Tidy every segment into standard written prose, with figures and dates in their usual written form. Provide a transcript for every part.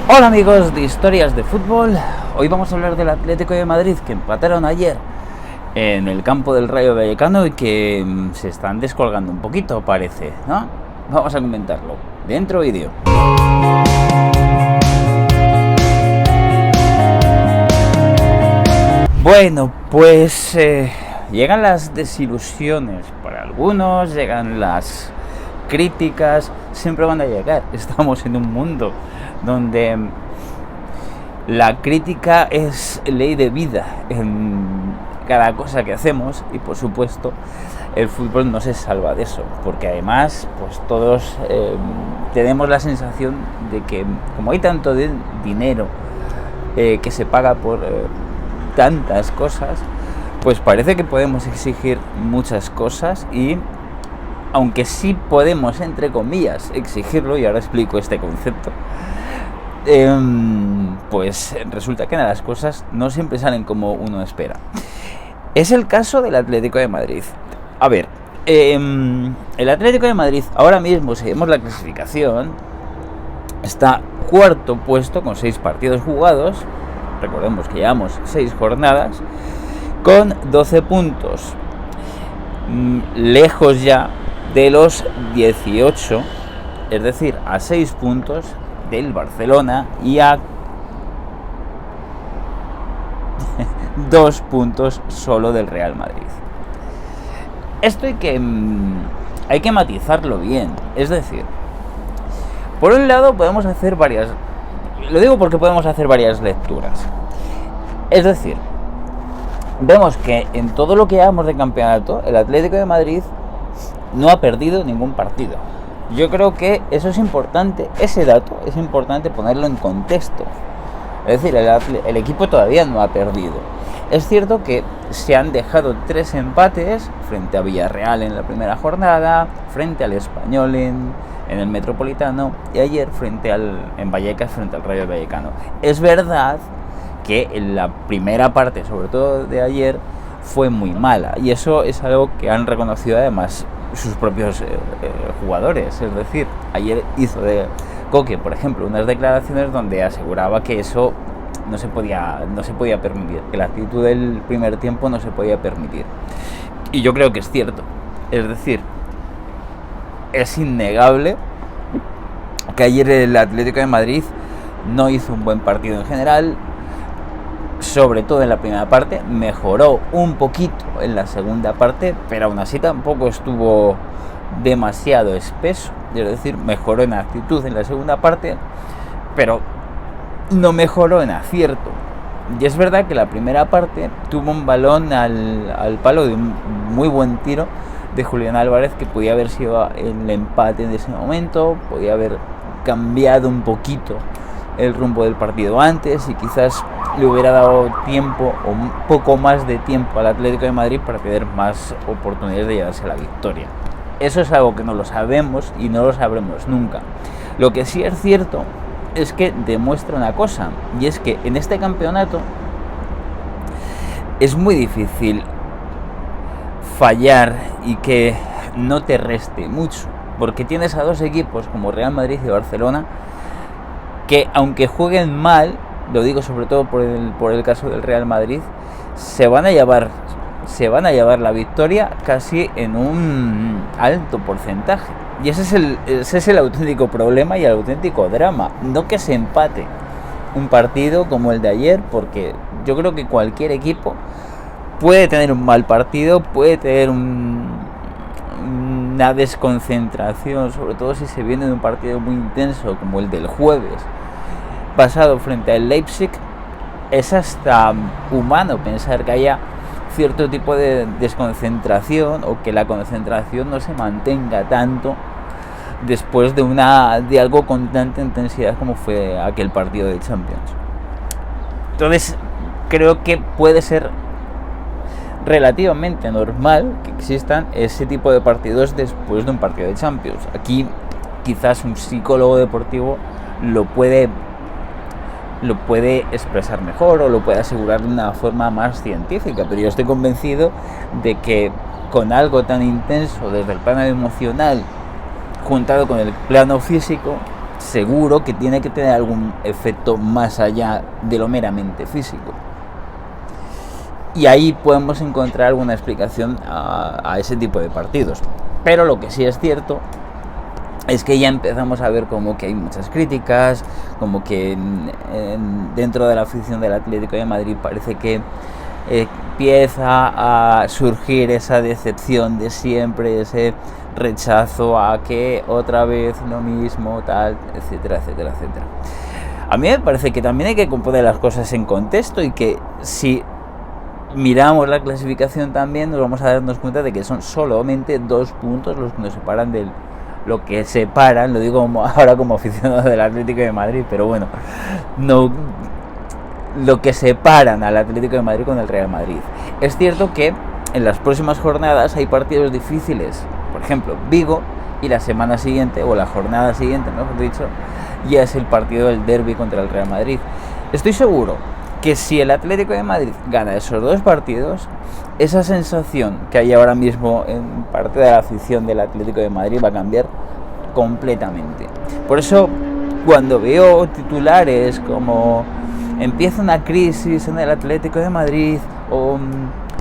Hola amigos de Historias de Fútbol, hoy vamos a hablar del Atlético de Madrid que empataron ayer en el campo del Rayo Vallecano y que se están descolgando un poquito, parece, ¿no? Vamos a comentarlo, dentro vídeo. Bueno, pues llegan las desilusiones para algunos, llegan las críticas, siempre van a llegar. Estamos en un mundo donde la crítica es ley de vida en cada cosa que hacemos y por supuesto el fútbol no se salva de eso, porque además pues todos tenemos la sensación de que como hay tanto dinero que se paga por tantas cosas, pues parece que podemos exigir muchas cosas y aunque sí podemos, entre comillas, exigirlo, y ahora explico este concepto, pues resulta que las cosas no siempre salen como uno espera. Es el caso del Atlético de Madrid. A ver, el Atlético de Madrid ahora mismo, si vemos la clasificación, está cuarto puesto con 6 partidos jugados. Recordemos que llevamos 6 jornadas con 12 puntos, lejos ya de los 18, es decir, a 6 puntos del Barcelona y a 2 puntos solo del Real Madrid. Esto hay que matizarlo bien, es decir, por un lado podemos hacer varias, lo digo porque podemos hacer varias lecturas, es decir, vemos que en todo lo que llevamos de campeonato el Atlético de Madrid no ha perdido ningún partido. Yo creo que eso es importante, ese dato es importante ponerlo en contexto. Es decir, el equipo todavía no ha perdido. Es cierto que se han dejado 3 empates frente a Villarreal en la primera jornada, frente al Español en el Metropolitano y ayer en Vallecas frente al Rayo Vallecano. Es verdad que en la primera parte, sobre todo de ayer, fue muy mala y eso es algo que han reconocido además sus propios jugadores. Es decir, ayer hizo de Coque, por ejemplo, unas declaraciones donde aseguraba que eso no se podía permitir, que la actitud del primer tiempo no se podía permitir, y yo creo que es cierto. Es decir, es innegable que ayer el Atlético de Madrid no hizo un buen partido en general, sobre todo en la primera parte. Mejoró un poquito en la segunda parte, pero aún así tampoco estuvo demasiado espeso. Es decir, mejoró en actitud en la segunda parte, pero no mejoró en acierto. Y es verdad que la primera parte tuvo un balón al palo de un muy buen tiro de Julián Álvarez, que podía haber sido el empate en ese momento, podía haber cambiado un poquito el rumbo del partido antes y quizás le hubiera dado tiempo o un poco más de tiempo al Atlético de Madrid para tener más oportunidades de llevarse a la victoria. Eso es algo que no lo sabemos y no lo sabremos nunca. Lo que sí es cierto es que demuestra una cosa, y es que en este campeonato es muy difícil fallar y que no te reste mucho, porque tienes a 2 equipos como Real Madrid y Barcelona que, aunque jueguen mal, lo digo sobre todo por el caso del Real Madrid, se van a llevar la victoria casi en un alto porcentaje. Y ese es el auténtico problema y el auténtico drama. No que se empate un partido como el de ayer, porque yo creo que cualquier equipo puede tener un mal partido, puede tener una desconcentración, sobre todo si se viene de un partido muy intenso como el del jueves pasado frente al Leipzig. Es hasta humano pensar que haya cierto tipo de desconcentración o que la concentración no se mantenga tanto después de algo con tanta intensidad como fue aquel partido de Champions. Entonces creo que puede ser relativamente normal que existan ese tipo de partidos después de un partido de Champions. Aquí quizás un psicólogo deportivo lo puede expresar mejor o lo puede asegurar de una forma más científica, pero yo estoy convencido de que con algo tan intenso desde el plano emocional juntado con el plano físico seguro que tiene que tener algún efecto más allá de lo meramente físico. Y ahí podemos encontrar alguna explicación a ese tipo de partidos. Pero lo que sí es cierto es que ya empezamos a ver como que hay muchas críticas, como que dentro de la afición del Atlético de Madrid parece que empieza a surgir esa decepción de siempre, ese rechazo a que otra vez lo mismo, tal, etcétera, etcétera, etcétera. A mí me parece que también hay que poner las cosas en contexto y que si miramos la clasificación también nos vamos a darnos cuenta de que son solamente 2 puntos los que nos separan del lo que separan, lo digo ahora como aficionado del Atlético de Madrid, pero bueno, no lo que separan al Atlético de Madrid con el Real Madrid. Es cierto que en las próximas jornadas hay partidos difíciles, por ejemplo, Vigo, y la semana siguiente, o la jornada siguiente, mejor dicho, ya es el partido del derbi contra el Real Madrid. Estoy seguro que si el Atlético de Madrid gana esos 2 partidos, esa sensación que hay ahora mismo en parte de la afición del Atlético de Madrid va a cambiar completamente. Por eso, cuando veo titulares como empieza una crisis en el Atlético de Madrid, o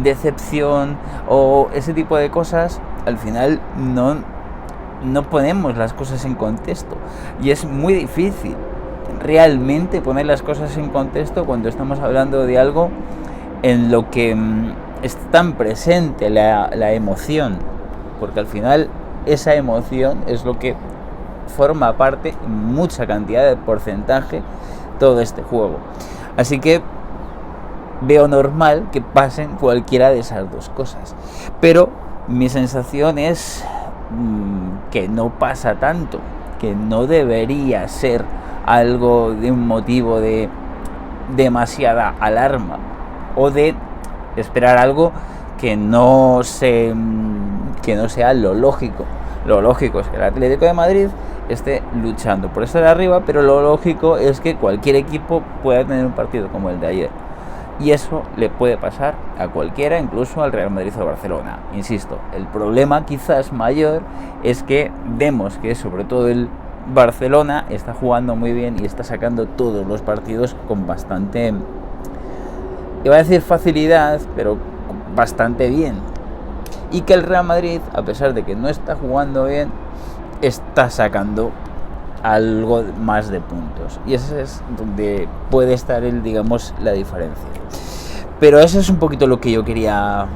decepción, o ese tipo de cosas, al final no ponemos las cosas en contexto. Y es muy difícil realmente poner las cosas en contexto cuando estamos hablando de algo en lo que es tan presente la emoción, porque al final esa emoción es lo que forma parte en mucha cantidad de porcentaje todo este juego. Así que veo normal que pasen cualquiera de esas 2 cosas, pero mi sensación es que no pasa tanto, que no debería ser algo de un motivo de demasiada alarma o de esperar algo que no sea lo lógico. Lo lógico es que el Atlético de Madrid esté luchando por estar arriba, pero lo lógico es que cualquier equipo pueda tener un partido como el de ayer, y eso le puede pasar a cualquiera, incluso al Real Madrid o Barcelona. Insisto, el problema quizás mayor es que vemos que sobre todo el Barcelona está jugando muy bien y está sacando todos los partidos con bastante, iba a decir facilidad, pero bastante bien, y que el Real Madrid, a pesar de que no está jugando bien, está sacando algo más de puntos, y ese es donde puede estar la diferencia. Pero eso es un poquito lo que yo quería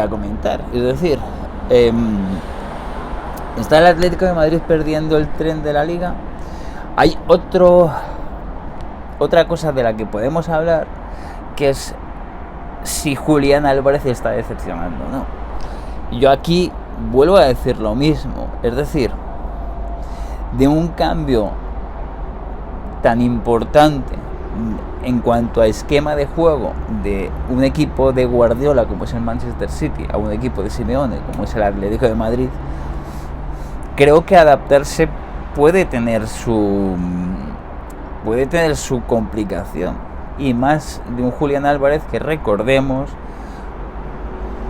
comentar. Es decir, está el Atlético de Madrid perdiendo el tren de la liga. Hay otra cosa de la que podemos hablar, que es si Julián Álvarez está decepcionando o no. Yo aquí vuelvo a decir lo mismo, es decir, de un cambio tan importante en cuanto a esquema de juego de un equipo de Guardiola como es el Manchester City a un equipo de Simeone como es el Atlético de Madrid, creo que adaptarse puede tener su complicación, y más de un Julián Álvarez que, recordemos,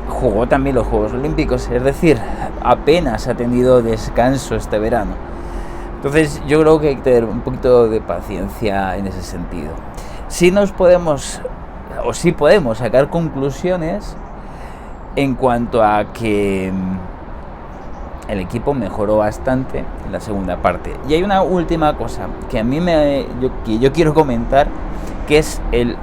jugó también los Juegos Olímpicos, es decir, apenas ha tenido descanso este verano. Entonces yo creo que hay que tener un poquito de paciencia en ese sentido. Sí podemos sacar conclusiones en cuanto a que el equipo mejoró bastante en la segunda parte. Y hay una última cosa que a mí yo quiero comentar, que es el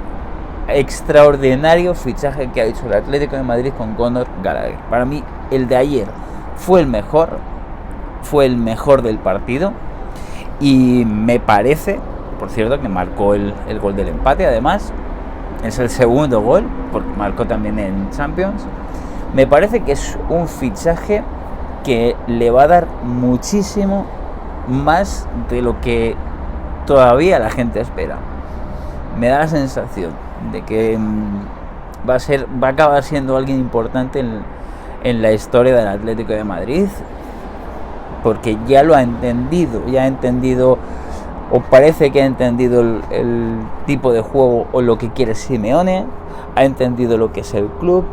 extraordinario fichaje que ha hecho el Atlético de Madrid con Conor Gallagher. Para mí el de ayer fue el mejor del partido, y me parece, por cierto, que marcó el gol del empate. Además es el segundo gol, porque marcó también en Champions. Me parece que es un fichaje que le va a dar muchísimo más de lo que todavía la gente espera. Me da la sensación de que va a acabar siendo alguien importante en la historia del Atlético de Madrid, porque ya lo ha entendido, o parece que ha entendido el tipo de juego o lo que quiere Simeone, ha entendido lo que es el club,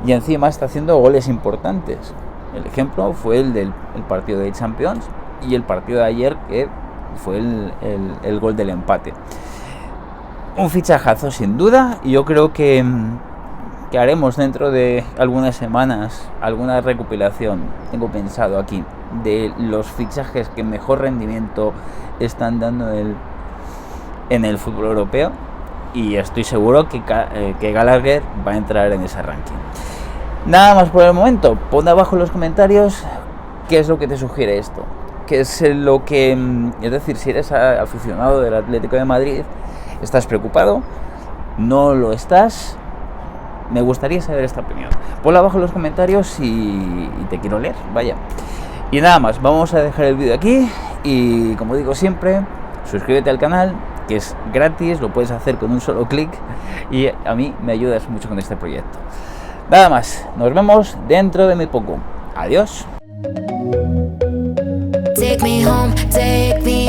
y encima está haciendo goles importantes. El ejemplo fue el del partido de Champions, y el partido de ayer, que fue el gol del empate. Un fichajazo sin duda, y yo creo que haremos dentro de algunas semanas alguna recopilación, tengo pensado aquí, de los fichajes que mejor rendimiento están dando en el fútbol europeo, y estoy seguro que Gallagher va a entrar en ese ranking. Nada más por el momento. Pon abajo en los comentarios qué es lo que te sugiere esto, qué es lo que, es decir, si eres aficionado del Atlético de Madrid, estás preocupado, no lo estás. Me gustaría saber esta opinión. Ponla abajo en los comentarios y te quiero leer, vaya. Y nada más, vamos a dejar el vídeo aquí. Y como digo siempre, suscríbete al canal, que es gratis, lo puedes hacer con un solo clic. Y a mí me ayudas mucho con este proyecto. Nada más, nos vemos dentro de muy poco. Adiós. Take me home, take me